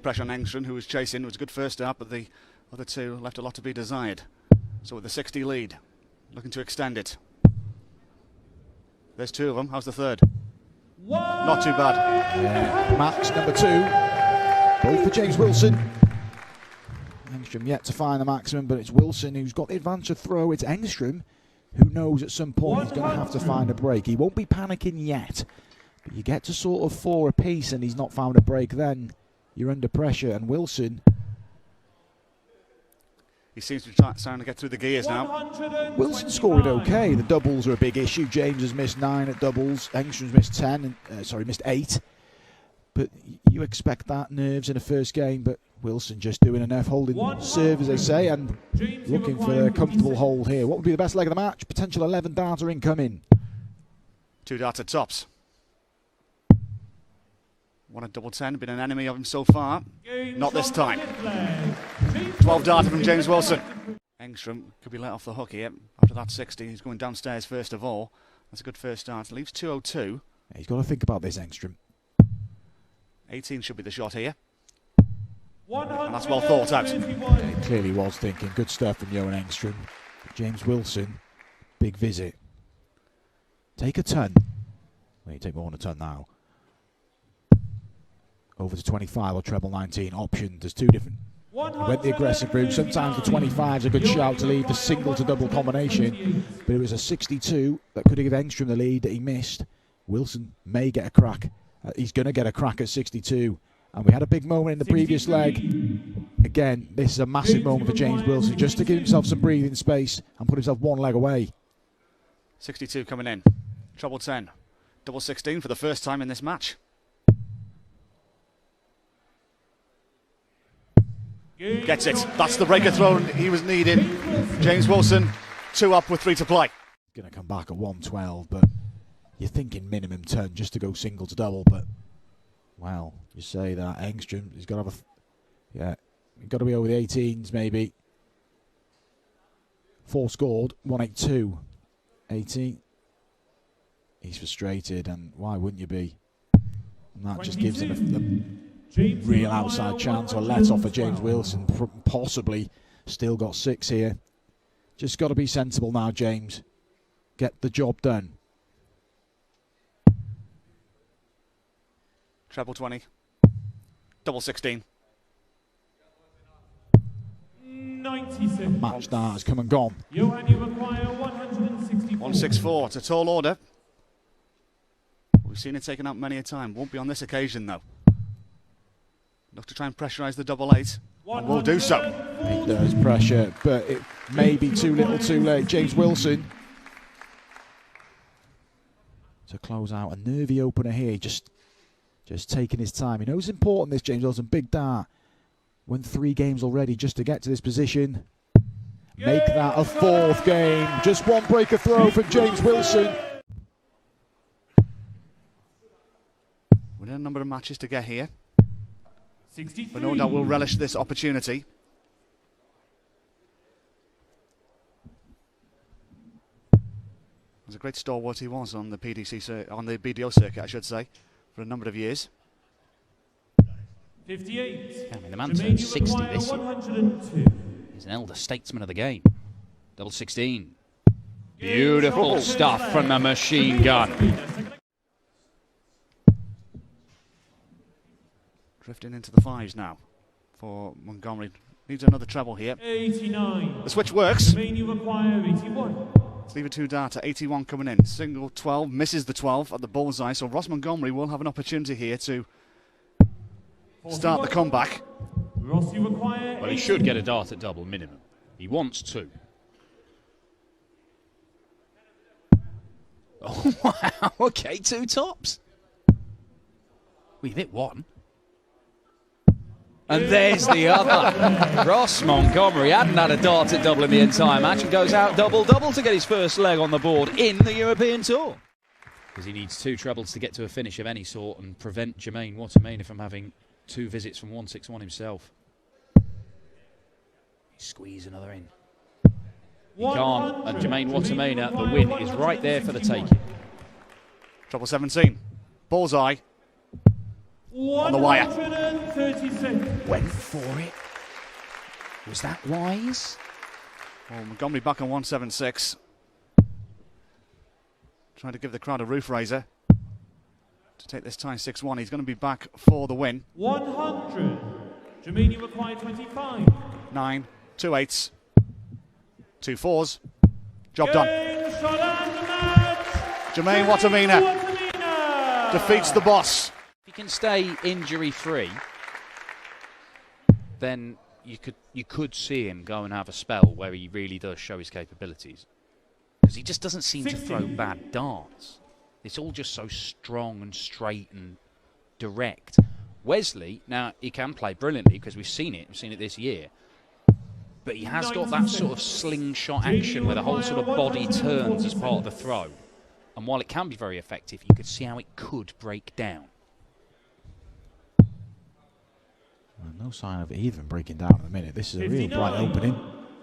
pressure on Engström, who was chasing. It was a good first start, but the other two left a lot to be desired. So with the 60 lead, looking to extend it. There's two of them. How's the third? Not too bad. Yeah. Match number 2. Both for James Wilson. Engström yet to find the maximum, but it's Wilson who's got the advantage of throw. It's Engström who knows at some point he's going to have to find a break. He won't be panicking yet, but you get to sort of 4 apiece and he's not found a break, then you're under pressure. And Wilson, he seems to be starting to get through the gears now. Wilson scored okay. The doubles are a big issue. James has missed 9 at doubles. Engström's missed 10. Missed 8. But you expect that, nerves in a first game, but Wilson just doing enough, holding serve, as they say, and looking for a comfortable hold here. What would be the best leg of the match? Potential 11 darter incoming. 2 darter tops. One at double 10, been an enemy of him so far. Not this time. 12 darter from James Wilson. Engström could be let off the hook here. After that 60, he's going downstairs first of all. That's a good first start. Leaves 202. Yeah, he's got to think about this, Engström. 18 should be the shot here. And that's well thought out. Yeah, he clearly was thinking. Good stuff from Johan Engström. James Wilson, big visit. Take a ton. Well, you take more than a ton now. Over to 25 or treble 19 option. There's 2 different. He went the aggressive route. Sometimes the 25 is a good shout to lead the single to double combination. But it was a 62 that could have given Engström the lead that he missed. Wilson may get a crack. He's going to get a crack at 62. And we had a big moment in the previous leg. Again, this is a massive moment for James Wilson, just to give himself some breathing space and put himself 1 leg away. 62 coming in. Treble 10. Double 16 for the first time in this match. Gets it. That's the breaker throw he was needing. James Wilson, 2 up with 3 to play. Going to come back at 112, but you're thinking minimum ton just to go single to double, but well, you say that Engström, he's got to have he's got to be over the 18s maybe. 4 scored, 182. 18. He's frustrated, and why wouldn't you be? And that just gives him a real outside chance, or let off for James Wilson. Possibly still got 6 here. Just got to be sensible now, James. Get the job done. Treble 20. Double 16. 96. Match start has come and gone. Johan, you require 164. 164. It's a tall order. We've seen it taken out many a time. Won't be on this occasion, though. Look to try and pressurise the double 8. And will do so. He does pressure, but it may be too little too late. James Wilson to close out a nervy opener here. Just taking his time. He knows it's important, this James Wilson. Big dart. Won 3 games already just to get to this position. Make that a 4th game. Just 1 breaker throw from James Wilson. We're in a number of matches to get here. 63. But no doubt we'll relish this opportunity. It was a great stalwart he was on the BDO circuit, I should say, for a number of years. 58. I mean, the man turned 60 this year. 102. He's an elder statesman of the game. Double 16. Beautiful stuff from the machine gun. Drifting into the 5s now for Montgomery. Needs another treble here. 89. The switch works. Jermaine, you require 81. Let's leave a 2 darter. 81 coming in. Single 12. Misses the 12 at the bullseye. So Ross Montgomery will have an opportunity here to start the comeback. Ross, you require Well, he should get a dart at double minimum. He wants 2. Oh, wow. Okay, 2 tops. We've hit 1. And there's the other. Ross Montgomery hadn't had a dart at double in the entire match and goes out double-double to get his first leg on the board in the European Tour. Because he needs 2 trebles to get to a finish of any sort and prevent Jermaine Watermain from having 2 visits from 161 himself. Squeeze another in. He can't, and Jermaine Watermain, the win is right there for the taking. Treble 17. Bullseye. on the wire. 136. Went for it. Was that wise? Well, Montgomery back on 176. Trying to give the crowd a roof raiser to take this tie 6-1. He's going to be back for the win. 100. Jermaine, you require 25. 9, 2 8s, 2 4s. Job done. Jermaine Wattimena defeats the boss. If he can stay injury-free, then you could see him go and have a spell where he really does show his capabilities. Because he just doesn't seem to throw bad darts. It's all just so strong and straight and direct. Wesley, now, he can play brilliantly because we've seen it this year. But he has got that sort of slingshot action where the whole sort of body turns as part of the throw. And while it can be very effective, you could see how it could break down. No sign of it even breaking down in a minute. This is a real bright opening.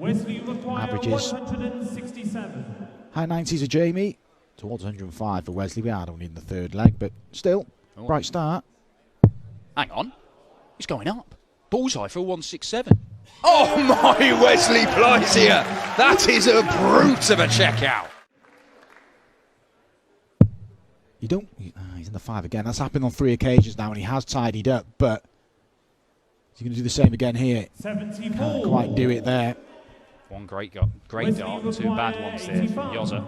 Averages. 167. High 90s of Jamie. Towards 105 for Wesley. We are only in the third leg, but still, bright start. Hang on. He's going up. Bullseye for 167. Oh my, Wesley Pleisier! That is a brute of a checkout. You don't... he's in the 5 again. That's happened on 3 occasions now, and he has tidied up, but he's going to do the same again here. 74. Can't quite do it there. One great dart, and 2 bad ones there from Yoza.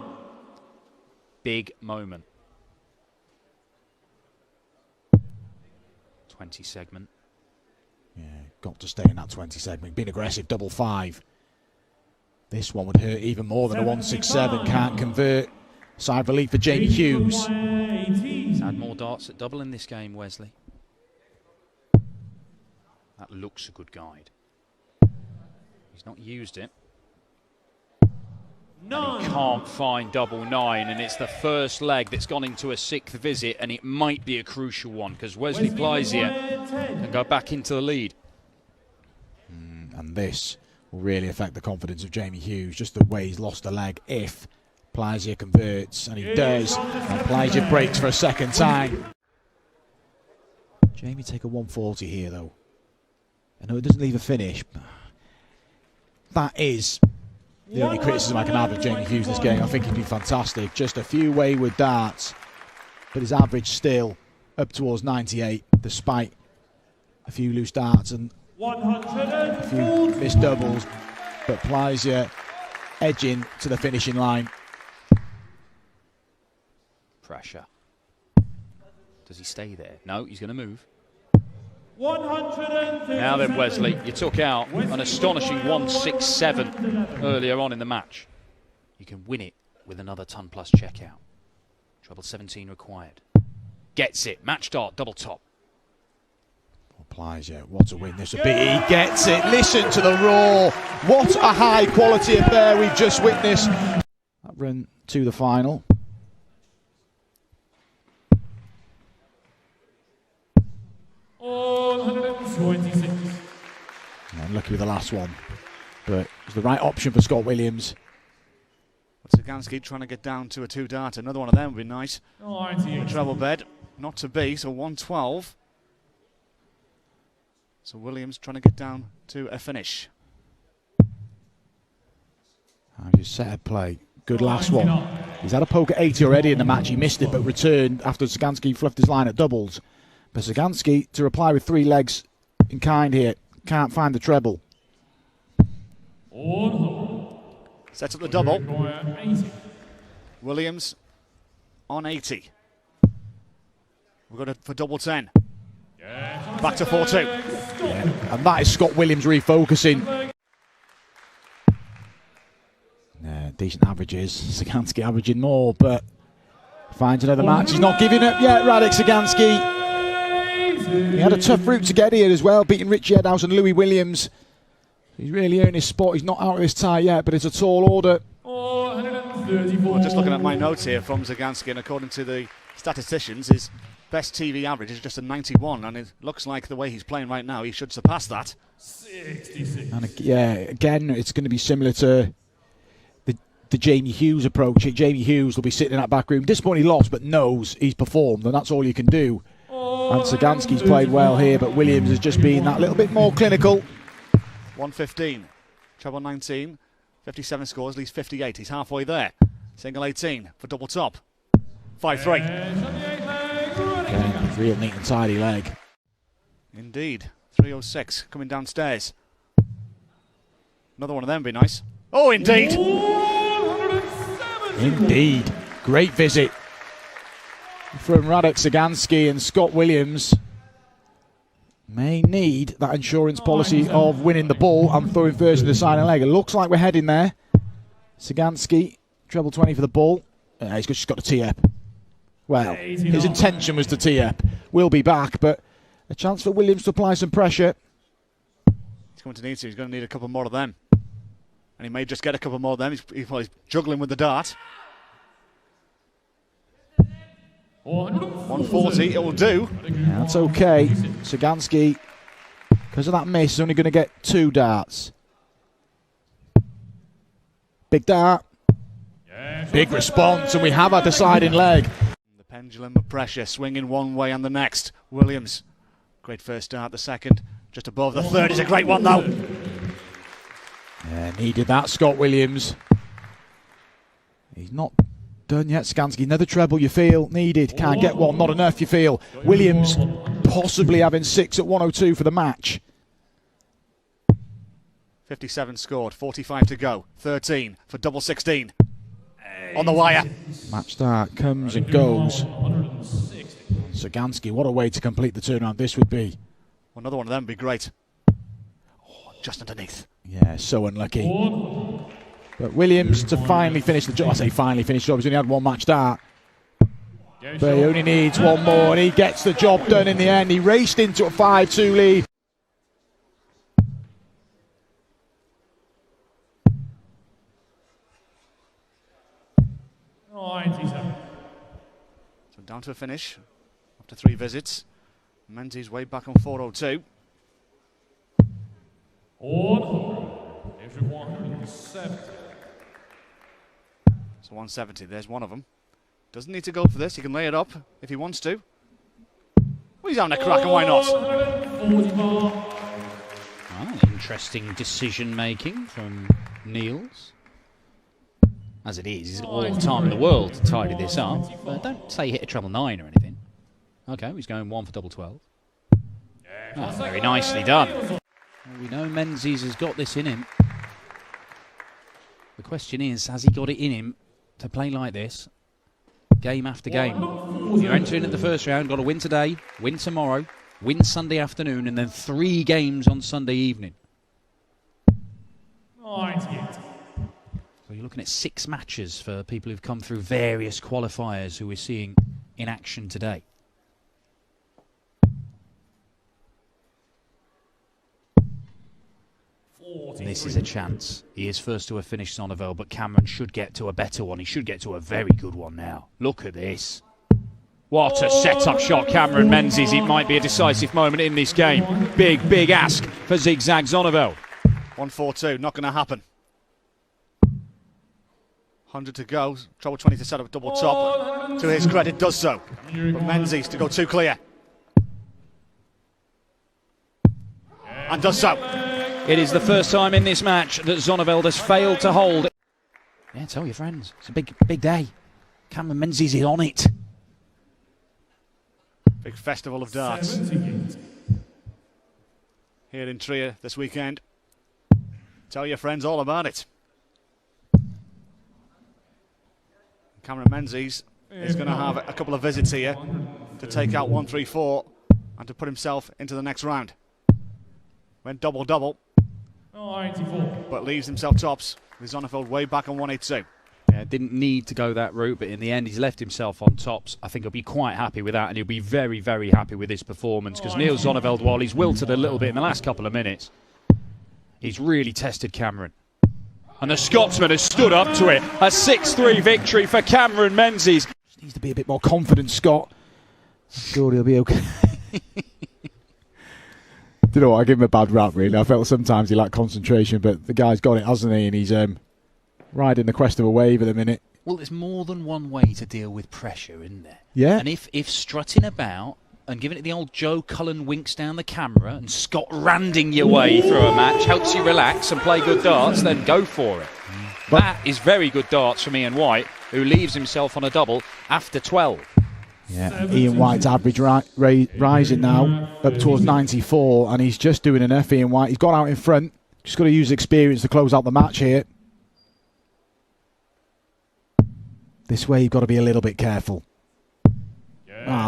Big moment. 20 segment. Yeah, got to stay in that 20 segment. Been aggressive, double 5. This one would hurt even more than a 167. Can't convert. Side relief for Jamie Hughes. He's had more darts at double in this game, Wesley. That looks a good guide. He's not used it. And he can't find double 9, and it's the first leg that's gone into a 6th visit, and it might be a crucial one because Wesley Pleisier can go back into the lead. And this will really affect the confidence of Jamie Hughes, just the way he's lost a leg if Pleisier converts, and he does, and Pleisier breaks for a second time. Jamie take a 140 here though. I know it doesn't leave a finish, but that is the only criticism I can have of Jamie Hughes this game. I think he's been fantastic. Just a few wayward darts, but his average still up towards 98, despite a few loose darts and a few missed doubles. But Pleisier edging to the finishing line. Pressure. Does he stay there? No, he's going to move. 137. Now then, Wesley, you took out an astonishing 167 earlier on in the match. You can win it with another ton plus checkout. Treble 17 required. Gets it. Match dart, double top. Pleisier, what a win this would be. He gets it. Listen to the roar. What a high quality affair we've just witnessed. That run to the final. Unlucky with the last one, but it was the right option for Scott Williams. Sagansky trying to get down to a 2-dart. Another one of them would be nice. A treble bed, not to be, so 112. So Williams trying to get down to a finish. How's your set of play? Good last one. He's had a poke at 80 already in the match. He missed it, but returned after Sagansky fluffed his line at doubles. But Sagansky to reply with 3 legs in kind here. Can't find the treble. Sets up the double. Williams on 80. We've got it for double 10. Back to 4-2. Yeah. And that is Scott Williams refocusing. Decent averages. Sagansky averaging more, but finds another match. He's not giving up yet, Radek Sagansky. He had a tough route to get here as well, beating Richie Edhouse and Louis Williams. He's really earned his spot. He's not out of this tie yet, but it's a tall order. Well, just looking at my notes here from Sagansky, and according to the statisticians, his best TV average is just a 91, and it looks like the way he's playing right now, he should surpass that. 66. And yeah, again, it's going to be similar to the Jamie Hughes approach. Jamie Hughes will be sitting in that back room, disappointed he lost, but knows he's performed, and that's all you can do. And Sagansky's played well here, but Williams has just been that little bit more clinical. 115, treble 19, 57 scores, leaves 58. He's halfway there. Single 18 for double top. 5-3. Again, real neat and tidy leg. Indeed. 306 coming downstairs. Another one of them would be nice. Oh, indeed. Indeed. Great visit from Radek Sagansky, and Scott Williams may need that insurance policy of winning the ball and throwing first in the signing leg. It looks like we're heading there. Sagansky, treble 20 for the ball. He's just got to tee up. Well, his intention was to tee up. We'll be back, but a chance for Williams to apply some pressure. He's going to need to. He's going to need a couple more of them. And he may just get a couple more of them. He's juggling with the dart. 140, it will do. Yeah, that's okay. Sagansky, because of that miss, is only going to get 2 darts. Big dart. Big response, and we have our deciding leg. The pendulum of pressure swinging one way and the next. Williams, great first dart. The second, just above. The third is a great one, though. Yeah, needed that, Scott Williams. He's not done yet, Sagansky. Another treble, you feel, needed. Can't get one, not enough, you feel. Williams possibly having 6 at 102 for the match. 57 scored, 45 to go. 13 for double 16. On the wire. Match start comes and goes. Sagansky, what a way to complete the turnaround this would be. Another one of them would be great. Oh, just underneath. Yeah, so unlucky. But Williams to finally finish the job. I say finally finish the job. He's only had 1 match start. But he only needs 1 more, and he gets the job done in the end. He raced into a 5-2 lead. So down to a finish after 3 visits. Menzies way back on 402. So 170, there's one of them. Doesn't need to go for this, he can lay it up if he wants to. Well, he's having a crack, and why not? Oh, interesting decision making from Niels. As it is, he's got all the time in the world to tidy this up. But don't say hit a treble 9 or anything. Okay, he's going 1 for double 12. Oh, very nicely done. Well, we know Menzies has got this in him. The question is, has he got it in him to play like this, game after game? You're entering at the first round, got to win today, win tomorrow, win Sunday afternoon, and then 3 games on Sunday evening. So you're looking at 6 matches for people who've come through various qualifiers who we're seeing in action today. This is a chance. He is first to a finish, Sonneville, but Cameron should get to a better one. He should get to a very good one now. Look at this. What a set-up shot, Cameron Menzies. It might be a decisive moment in this game. Big, big ask for Zigzag Sonneville. 142, not going to happen. 100 to go. Treble 20 to set up a double top. To his credit, does so. But Menzies to go 2 clear. And does so. It is the first time in this match that Sonneveld has failed to hold. Yeah, tell your friends. It's a big, big day. Cameron Menzies is on it. Big festival of darts here in Trier this weekend. Tell your friends all about it. Cameron Menzies is going to have a couple of visits here to take out 134 and to put himself into the next round. Went double-double, but leaves himself tops with Sonneveld way back on 182. Yeah, didn't need to go that route, but in the end he's left himself on tops. I think he'll be quite happy with that, and he'll be very, very happy with his performance, because Niels Sonneveld, while he's wilted a little bit in the last couple of minutes, he's really tested Cameron. And the Scotsman has stood up to it. A 6-3 victory for Cameron Menzies. Just needs to be a bit more confident, Scott. I'm sure he'll be okay. Do you know what? I give him a bad rap, really. I felt sometimes he lacked concentration, but the guy's got it, hasn't he? And he's riding the crest of a wave at the minute. Well, there's more than one way to deal with pressure, isn't there? Yeah. And if strutting about and giving it the old Joe Cullen winks down the camera and Scott Randing your way through a match helps you relax and play good darts, then go for it. That is very good darts from Ian White, who leaves himself on a double after 12. Yeah, Ian White's average rising now up towards 94, and he's just doing enough. Ian White, he's got out in front, just got to use experience to close out the match here. This way you've got to be a little bit careful.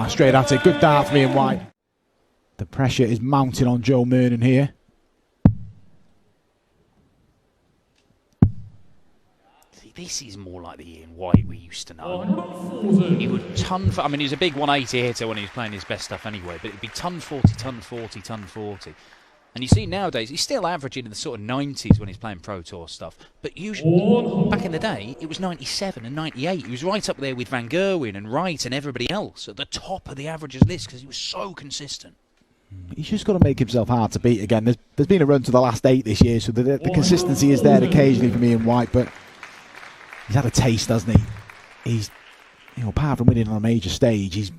Straight at it, good dart from Ian White. The pressure is mounting on Joe Murnan here. This is more like the Ian White we used to know. He would ton for, I mean, he was a big 180 hitter when he was playing his best stuff anyway, but it'd be ton 40, ton 40, ton 40. And you see nowadays, he's still averaging in the sort of 90s when he's playing Pro Tour stuff. But usually, back in the day, it was 97 and 98. He was right up there with Van Gerwen and Wright and everybody else at the top of the averages list because he was so consistent. He's just got to make himself hard to beat again. There's been a run to the last 8 this year, so the consistency is there occasionally from Ian White, but he's had a taste, hasn't he? He's, apart from winning on a major stage, he's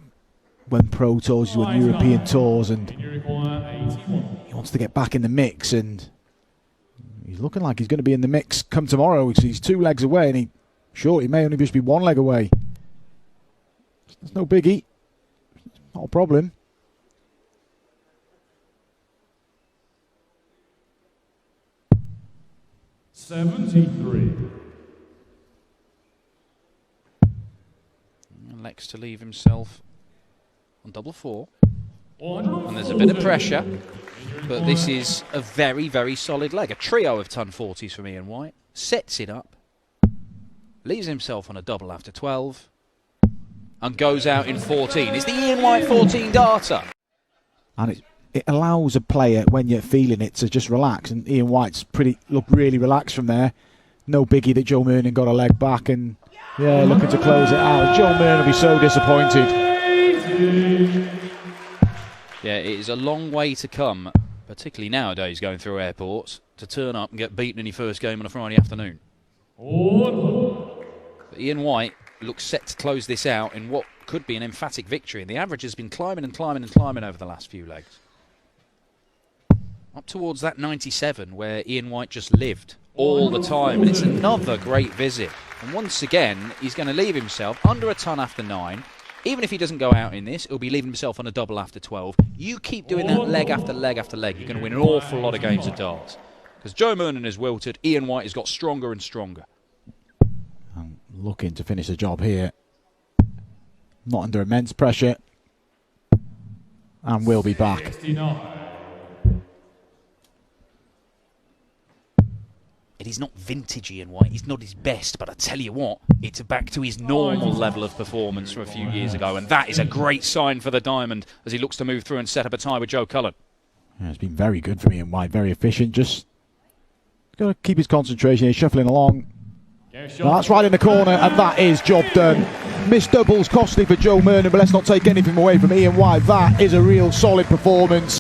won Pro Tours, he's won European Tours, and he wants to get back in the mix, and he's looking like he's going to be in the mix come tomorrow. He's 2 legs away, and he may only just be 1 leg away. There's no biggie. Not a problem. Elects to leave himself on double 4. And there's a bit of pressure, but this is a very, very solid leg. A trio of ton 40s from Ian White. Sets it up, leaves himself on a double after 12, and goes out in 14. It's the Ian White 14 darter. And it allows a player, when you're feeling it, to just relax. And Ian White's looked really relaxed from there. No biggie that Joe Murnan got a leg back, and yeah, looking to close it out. Joe Murnan will be so disappointed. Yeah, it is a long way to come, particularly nowadays going through airports, to turn up and get beaten in your first game on a Friday afternoon. But Ian White looks set to close this out in what could be an emphatic victory, and the average has been climbing and climbing and climbing over the last few legs. Up towards that 97 where Ian White just lived all the time, and it's another great visit. And once again, he's going to leave himself under a ton after 9. Even if he doesn't go out in this, he'll be leaving himself on a double after 12. You keep doing that leg after leg after leg, you're going to win an awful lot of games of darts. Because Joe Murnan has wilted, Ian White has got stronger and stronger. I'm looking to finish the job here. Not under immense pressure. And we'll be back. It is not vintage Ian White, he's not his best, but I tell you what, it's back to his normal level of performance from a few years ago, and that is a great sign for the Diamond as he looks to move through and set up a tie with Joe Cullen. Yeah, it's been very good for Ian White, very efficient, just got to keep his concentration. He's shuffling along. Now that's right in the corner, and that is job done. Missed doubles, costly for Joe Murnan, but let's not take anything away from Ian White. That is a real solid performance.